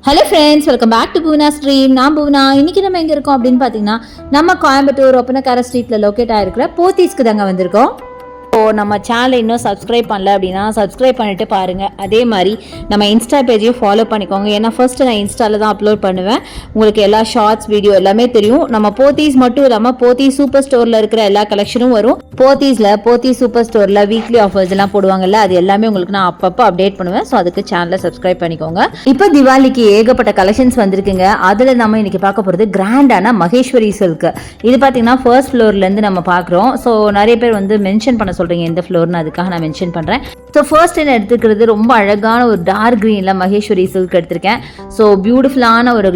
Hello friends, welcome back to Poona stream. நான் பூனா. இன்றைக்கி நம்ம எங்கே இருக்கோம் அப்படின்னு பார்த்தீங்கன்னா, நம்ம கோயம்புத்தூர் ஒப்பனக்கார ஸ்ட்ரீட்டில் லொக்கேட் ஆகிருக்கிற போத்தீஸ்க்கு தாங்க வந்திருக்கோம். ஸோ நம்ம சேனலை இன்னும் சப்ஸ்கிரைப் பண்ணல அப்படின்னா சப்ஸ்கிரைப் பண்ணிட்டு பாருங்கள். அதே மாதிரி நம்ம இன்ஸ்டா பேஜையும் ஃபாலோ பண்ணிக்கோங்க. ஏன்னா ஃபர்ஸ்ட்டு நான் இன்ஸ்டாவில் தான் அப்லோட் பண்ணுவேன். உங்களுக்கு எல்லா ஷார்ட்ஸ் வீடியோ எல்லாமே தெரியும். நம்ம போத்தீஸ் மட்டும் இல்லாமல் போத்தீஸ் சூப்பர் ஸ்டோரில் இருக்கிற எல்லா கலெக்ஷனும் வரும். போத்தீஸ் சூப்பர் ஸ்டோரில் வீக்லி ஆஃபர்ஸ் எல்லாம் போடுவாங்கல்ல, அது எல்லாமே உங்களுக்கு நான் அப்பப்போ அப்டேட் பண்ணுவேன். ஸோ அதுக்கு சேனலை சப்ஸ்கிரைப் பண்ணிக்கோங்க. இப்போ திவாலிக்கு ஏகப்பட்ட கலெக்ஷன்ஸ் வந்திருக்குங்க. அதில் நம்ம இன்னைக்கு பார்க்க போகிறது கிராண்டான மகேஸ்வரி சில்க். இது பார்த்தீங்கன்னா ஃபர்ஸ்ட் ஃப்ளோர்லேருந்து நம்ம பார்க்குறோம். ஸோ நிறைய பேர் வந்து மென்ஷன் பண்ண சொல்கிறீங்க எந்த ஃப்ளோர்னு, அதுக்காக நான் மென்ஷன் பண்ணுறேன். ஸோ ஃபர்ஸ்ட் என்ன எடுத்துக்கிறது, ரொம்ப அழகான ஒரு டார்க் க்ரீனில் மகேஸ்வரி சில்க் எடுத்திருக்கேன். ஸோ பியூட்டிஃபுல்லான ஒரு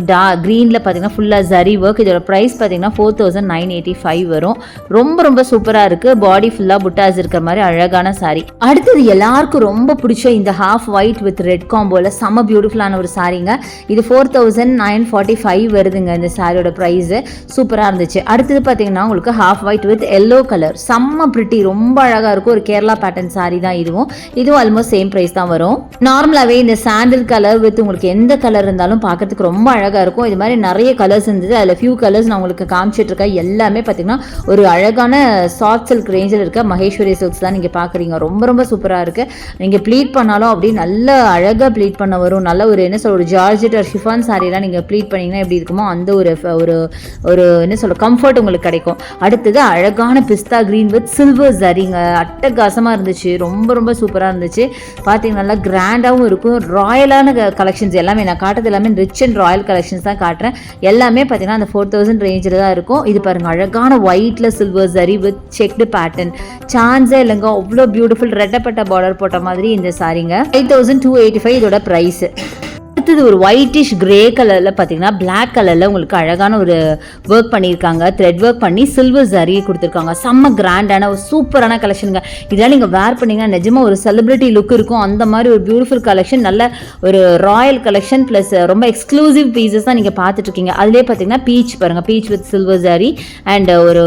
க்ரீனில் பார்த்தீங்கன்னா ஃபுல்லாக ஜரி ஒர்க். இதோட ப்ரைஸ் பார்த்தீங்கன்னா 4985 வரும். ரொம்ப சூப்பராக இருக்குது. பாடி ஃபுல்லாக புட்டாஸ் இருக்கிற மாதிரி அழகான சாரீ. அடுத்தது எல்லாருக்கும் ரொம்ப பிடிச்ச இந்த ஹாஃப் ஒயிட் வித் ரெட் காம்போவில் செம்ம பியூட்டிஃபுல்லான ஒரு சாரீங்க. இது 4945 வருதுங்க இந்த சாரியோட ப்ரைஸு. சூப்பராக இருந்துச்சு. அடுத்தது பார்த்தீங்கன்னா உங்களுக்கு half white with yellow colour, செம்ம பிரிட்டி, ரொம்ப அழகாக இருக்கும். ஒரு கேரளா பேட்டர்ன் சாரீ தான் இதுவும் ஆல்மோஸ்ட் சேம் பிரைஸ் தான் வரும். நார்மலாகவே இந்த சாண்டில் கலர் வித் உங்களுக்கு எந்த கலர் இருந்தாலும் பார்க்கறதுக்கு ரொம்ப அழகாக இருக்கும். இது மாதிரி நிறைய கலர்ஸ் இருந்தது. அதில் ஃபியூ கலர்ஸ் நான் உங்களுக்கு காமிச்சிட்டு இருக்கேன். எல்லாமே பார்த்தீங்கன்னா ஒரு அழகான சாஃப்ட் சில்க் ரேஞ்சில் இருக்க மகேஸ்வரி சில்க்ஸ் தான் நீங்கள் பார்க்குறீங்க. ரொம்ப சூப்பராக இருக்குது. நீங்கள் ப்ளீட் பண்ணாலும் அப்படி நல்ல அழகாக ப்ளீட் பண்ண வரும். நல்ல ஒரு என்ன சொல்ற ஒரு ஜார்ஜெட் ஒரு ஷிஃபான் சாரீலாம் நீங்கள் ப்ளீட் பண்ணிங்கன்னா எப்படி இருக்குமோ அந்த ஒரு என்ன சொல்ற கம்ஃபர்ட் உங்களுக்கு கிடைக்கும். அடுத்தது அழகான பிஸ்தா க்ரீன் வித் சில்வர் ஜரிங்க. அட்டகாசமாக இருந்துச்சு. ரொம்ப சூப்பராக இருந்துச்சு. பார்த்தீங்கன்னா நல்லா கிராண்டாகவும் இருக்கும். ராயலான கலெக்ஷன்ஸ் எல்லாமே நான் காட்டுறது எல்லாமே ரிச் அண்ட் ராயல் கலெக்ஷன்ஸ் தான் காட்டுறேன். எல்லாமே பார்த்தீங்கன்னா அந்த 4000 ரேஞ்சில் தான் இருக்கும். இது பாருங்கள், அழகான ஒயிட்டில் silver zari with checked pattern. சான்ஸே இல்லைங்க, அவ்வளோ பியூட்டிஃபுல் ரெட்டப்பட்ட பார்டர் போட்ட மாதிரி இந்த சாரீங்க. 5285 இதோட ப்ரைஸ். அடுத்தது ஒரு ஒயிட்டிஷ் கிரே கலரில் பார்த்தீங்கன்னா பிளாக் கலரில் உங்களுக்கு அழகான ஒரு ஒர்க் பண்ணியிருக்காங்க. த்ரெட் ஒர்க் பண்ணி சில்வர் ஜரியை கொடுத்துருக்காங்க. செம்ம கிராண்டான ஒரு சூப்பரான கலெக்ஷனுங்க. இதெல்லாம் நீங்கள் வேர் பண்ணிங்கன்னா நிஜமாக ஒரு செலிபிரிட்டி லுக் இருக்கும். அந்த மாதிரி ஒரு பியூட்டிஃபுல் கலெக்ஷன், நல்ல ஒரு ராயல் கலெக்ஷன் ப்ளஸ் ரொம்ப எக்ஸ்க்ளூசிவ் பீசஸ் தான் நீங்கள் பார்த்துட்ருக்கீங்க. அதிலே பார்த்தீங்கன்னா பீச் பாருங்கள், beach with silver zari and ஒரு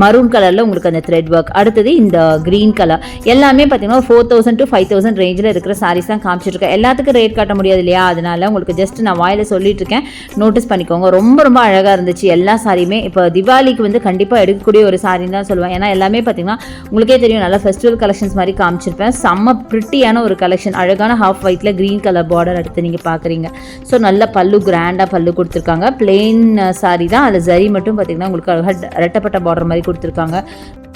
மரூன் கலரில் உங்களுக்கு அந்த த்ரெட் ஒர்க். அடுத்தது இந்த க்ரீன் கலர். எல்லாமே பார்த்தீங்கன்னா 4000 to 5000 ரேஞ்சில் இருக்கிற சாரீஸ் தான் காமிச்சிட்ருக்கேன். எல்லாத்துக்கும் ரேட் காட்ட முடியாது இல்லையா, அதனால உங்களுக்கு ஜஸ்ட் நான் வாயில சொல்லிட்டு இருக்கேன், நோட்டீஸ் பண்ணிக்கோங்க. ரொம்ப அழகாக இருந்துச்சு எல்லா சாரியுமே. இப்போ திவாலிக்கு வந்து கண்டிப்பாக எடுக்கக்கூடிய ஒரு சாரின்னு தான் சொல்லுவேன். ஏன்னா எல்லாமே பார்த்தீங்கன்னா உங்களுக்கே தெரியும், நல்ல ஃபெஸ்டிவல் கலெக்ஷன்ஸ் மாதிரி காமிச்சிருப்பேன். செம்ம பிரிட்டியான ஒரு கலெக்ஷன். அழகான ஹாஃப் ஒயிட்ல கிரீன் கலர் பார்டர் எடுத்து நீங்கள் பார்க்குறீங்க. ஸோ நல்ல பல்லு, கிராண்டாக பல்லு கொடுத்துருக்காங்க. பிளெயின் சாரி தான், அதில் ஜரி மட்டும் பார்த்தீங்கன்னா உங்களுக்கு ரெட்டப்பட்ட பார்டர் மாதிரி கொடுத்துருக்காங்க.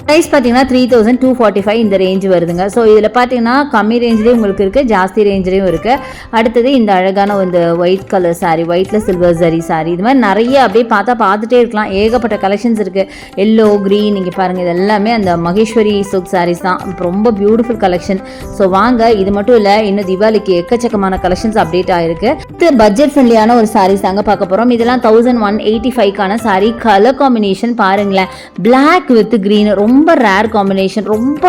ப்ரைஸ் பார்த்தீங்கன்னா 3245 இந்த ரேஞ்ச் வருதுங்க. ஸோ இதில் பார்த்தீங்கன்னா கம்மி ரேஞ்சிலையும் உங்களுக்கு இருக்குது, ஜாஸ்தி ரேஞ்சிலையும் இருக்குது. அடுத்தது இந்த அழகான இந்த ஒயிட் கலர் சாரீ, ஒயிட்டில் சில்வர் ஜரி சாரீ. இது மாதிரி நிறைய அப்படியே பார்த்துட்டே இருக்கலாம். ஏகப்பட்ட கலெக்ஷன்ஸ் இருக்குது. எல்லோ, க்ரீன், இங்கே பாருங்கள், இது எல்லாமே அந்த மகேஸ்வரி சில்க் சாரீஸ் தான். ரொம்ப பியூட்டிஃபுல் கலெக்ஷன். ஸோ வாங்க, இது மட்டும் இல்லை, இன்னும் திவாலிக்கு எக்கச்சக்கமான கலெக்ஷன்ஸ் அப்டேட் ஆகிருக்கு. இது பட்ஜெட் ஃப்ரெண்ட்லியான ஒரு சாரீஸ் தாங்க பார்க்க போகிறோம். இதெல்லாம் 1185க்கான சாரீ. கலர் காம்பினேஷன் பாருங்களேன், பிளாக் வித் க்ரீன், ரொம்ப ரேர் காம்பினேஷன், ரொம்ப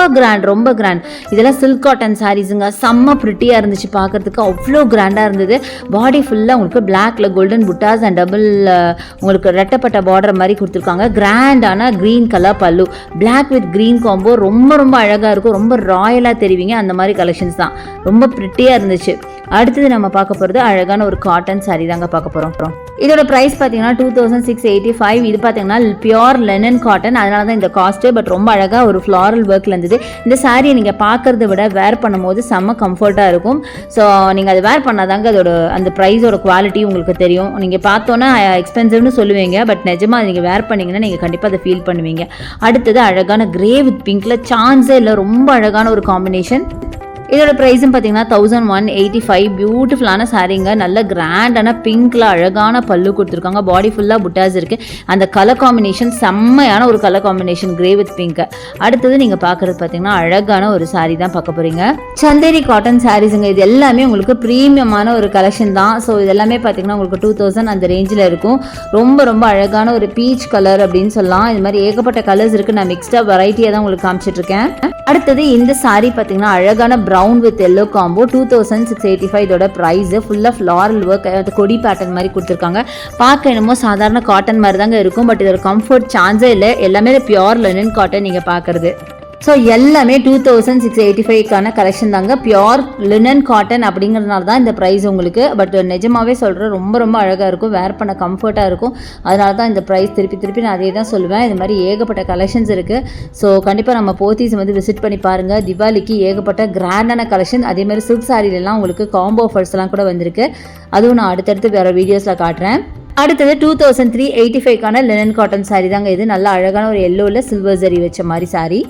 கிராண்ட். இதெல்லாம் சில்க் காட்டன் சாரீஸுங்க. செம்ம பிரிட்டியாக இருந்துச்சு பார்க்கறதுக்கு, அவ்வளோ கிராண்டாக இருந்தது. பாடி ஃபுல்லாக உங்களுக்கு பிளாக்ல கோல்டன் புட்டாஸ் அண்ட் டபுள் உங்களுக்கு ரெட்டப்பட்ட பார்டர் மாதிரி கொடுத்துருக்காங்க. கிராண்டான க்ரீன் கலர் பல்லு, பிளாக் வித் க்ரீன் காம்போ. ரொம்ப அழகாக இருக்கும். ரொம்ப ராயலாக தெரிவிங்க. அந்த மாதிரி கலெக்ஷன்ஸ் தான். ரொம்ப பிரிட்டியாக இருந்துச்சு. அடுத்தது நம்ம பார்க்க போகிறது அழகான ஒரு காட்டன் சாரீ தாங்க பார்க்க போகிறோம். இதோட ப்ரைஸ் பார்த்தீங்கன்னா 2685. இது பார்த்தீங்கன்னா பியோர் லெனன் காட்டன், அதனால தான் இந்த காஸ்ட்டு. பட் ரொம்ப அழகாக ஒரு ஃப்ளாரல் ஒர்க்கில் இருந்தது. இந்த சாரியை நீங்கள் பார்க்குறத விட வேர் பண்ணும்போது செம்ம கம்ஃபர்ட்டாக இருக்கும். ஸோ நீங்கள் அதை வேர் பண்ணாதாங்க அதோட அந்த ப்ரைஸோட குவாலிட்டி உங்களுக்கு தெரியும். நீங்கள் பார்த்தோன்னா எக்ஸ்பென்சிவ்னு சொல்லுவீங்க, பட் நிஜமாக நீங்கள் வேர் பண்ணிங்கன்னா நீங்கள் கண்டிப்பாக அதை ஃபீல் பண்ணுவீங்க. அடுத்தது அழகான கிரே வித் பிங்க்ல, சான்ஸே இல்லை, ரொம்ப அழகான ஒரு காம்பினேஷன். இதோட ப்ரைஸும் பார்த்தீங்கன்னா 1185. பியூட்டிஃபுல்லான சாரீங்க. நல்ல கிராண்டான பிங்க்ல அழகான பல்லு கொடுத்துருக்காங்க. பாடி ஃபுல்லாக புட்டாஸ் இருக்குது. அந்த கலர் காம்பினேஷன் செம்மையான ஒரு colour combination, grey with pink. அடுத்தது நீங்கள் பார்க்குறது பார்த்தீங்கன்னா அழகான ஒரு சாரீ தான் பார்க்க போகிறீங்க. சந்தேரி காட்டன் சாரீஸுங்க. இது எல்லாமே உங்களுக்கு ப்ரீமியமான ஒரு கலெக்ஷன் தான். ஸோ இது எல்லாமே பார்த்தீங்கன்னா உங்களுக்கு 2000 அந்த ரேஞ்சில் இருக்கும். ரொம்ப அழகான ஒரு பீச் கலர் அப்படின்னு சொல்லலாம். இது மாதிரி ஏகப்பட்ட கலர்ஸ் இருக்குது. நான் மிக்ஸ்டாக வெரைட்டியாக தான் உங்களுக்கு காமிச்சிட்ருக்கேன். அடுத்தது இந்த சாரீ பார்த்தீங்கன்னா அழகான ப்ரௌன் வித் எல்லோ காம்போ. 2685 இதோட ப்ரைஸ். ஃபுல்லாக ஃப்ளாரல் ஒர்க், கொடி பேட்டர்ன் மாதிரி கொடுத்துருக்காங்க. பார்க்க என்னமோ சாதாரண காட்டன் மாதிரி தாங்க இருக்கும். பட் இதோட கம்ஃபர்ட் சான்ஸே இல்லை. எல்லாமே பியோர் லெனன் காட்டன் நீங்கள் பார்க்குறது. ஸோ எல்லாமே 2685க்கான கலெக்ஷன் தாங்க. பியோர் லினன் காட்டன் அப்படிங்கிறதுனால தான் இந்த ப்ரைஸ் உங்களுக்கு. பட் நிஜமாகவே சொல்கிறேன், ரொம்ப ரொம்ப அழகாக இருக்கும், வேர் பண்ண கம்ஃபர்ட்டாக இருக்கும். அதனால தான் இந்த ப்ரைஸ் திருப்பி நான் அதே தான் சொல்லுவேன். இது மாதிரி ஏகப்பட்ட கலெக்ஷன்ஸ் இருக்குது. ஸோ கண்டிப்பாக நம்ம போத்தீஸ் வந்து விசிட் பண்ணி பாருங்கள். தீபாவளிக்கு ஏகப்பட்ட கிராண்டான கலெக்ஷன், அதேமாதிரி சில்க் சாரிலெலாம் உங்களுக்கு காம்போ ஆஃபர்ஸ்லாம் கூட வந்திருக்கு. அதுவும் நான் அடுத்தடுத்து வேறு வீடியோஸில் காட்டுறேன். அடுத்தது 2385க்கான லினன் காட்டன் சாரீ தாங்க இது. நல்ல அழகான ஒரு எல்லோவில் சில்வர் ஜரி வச்ச மாதிரி சாரீ.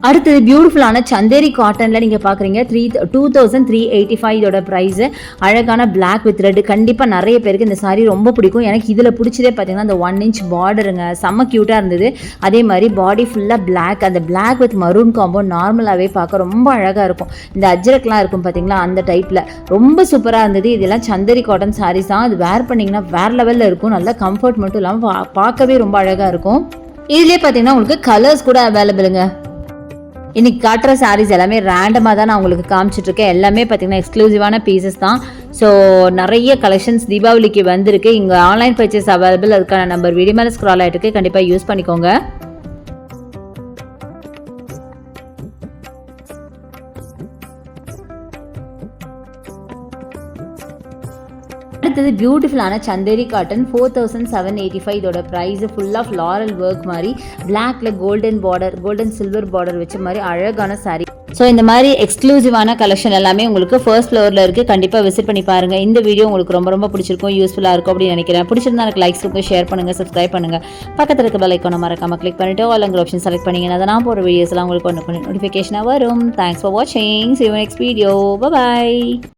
அடுத்தது பியூட்டிஃபுல்லான சந்தேரி காட்டனில் நீங்கள் பார்க்குறீங்க 2385 இதோட ப்ரைஸு. அழகான பிளாக் வித் ரெட். கண்டிப்பாக நிறைய பேருக்கு இந்த சாரீ ரொம்ப பிடிக்கும். எனக்கு இதில் பிடிச்சதே பார்த்தீங்கன்னா அந்த 1 inch பார்டருங்க, செம்ம க்யூட்டாக இருந்தது. அதே மாதிரி பாடி ஃபுல்லாக பிளாக், அந்த பிளாக் வித் மரூன் காம்போ நார்மலாகவே பார்க்க ரொம்ப அழகாக இருக்கும். இந்த அஜ்ரக்லாம் இருக்கும் பார்த்தீங்களா, அந்த டைப்பில் ரொம்ப சூப்பராக இருந்தது. இதெல்லாம் சந்தேரி காட்டன் சாரீஸ் தான். அது வேர் பண்ணிங்கன்னா வேறு லெவலில் இருக்கும். நல்ல கம்ஃபர்ட் மட்டும் இல்லாமல் பார்க்கவே ரொம்ப அழகாக இருக்கும். இதுலேயே பார்த்தீங்கன்னா உங்களுக்கு கலர்ஸ் கூட அவைலபிளுங்க. இன்றைக்கி காட்டுற சாரீஸ் எல்லாமே ரேண்டமாக தான் நான் உங்களுக்கு காமிச்சிட்ருக்கேன். எல்லாமே பார்த்திங்கன்னா எக்ஸ்க்ளூசிவான பீசஸ் தான். ஸோ நிறைய கலெக்ஷன்ஸ் தீபாவளிக்கு வந்திருக்கு. இங்கே ஆன்லைன் பர்ச்சேஸ் அவைலபிள். அதுக்கான நம்பர் வீடியோ மேலே ஸ்க்ரால் ஆகிட்டு கண்டிப்பாக யூஸ் பண்ணிக்கோங்க. அடுத்தது பியூட்டிஃபுல்லான சந்தேரி காட்டன் 4785 இதோட ப்ரைஸு. ஃபுல்லாக ஃப்ளாரல் ஒர்க் மாதிரி பிளாக்ல golden border, golden silver border வச்ச மாதிரி அழகான சாரீ. ஸோ இந்த மாதிரி எக்ஸ்க்ளூசிவான கலெக்ஷன் எல்லாமே உங்களுக்கு ஃபர்ஸ்ட் ஃப்ளோரில் இருக்குது. கண்டிப்பாக விசிட் பண்ணி பாருங்கள். இந்த வீடியோ உங்களுக்கு ரொம்ப ரொம்ப பிடிச்சிருக்கும், யூஸ்ஃபுல்லாக இருக்கும் அப்படின்னு நினைக்கிறேன். பிடிச்சிருந்தா எனக்கு லைக்ஸ் இருக்கும், ஷேர் பண்ணுங்கள், சப்ஸ்கிரைப் பண்ணுங்கள். பக்கத்தில் இருக்க பெல் ஐக்கானை மறக்காமல் கிளிக் பண்ணிவிட்டு ஆல் ஆப்ஷன் செலக்ட் பண்ணிங்கன்னா அதை நான் போகிற வீடியோஸ்லாம் உங்களுக்கு ஒன்று நோட்டிஃபிகேஷனாக வரும். தேங்க்ஸ் ஃபார் வாட்சிங். See you next video. Bye bye.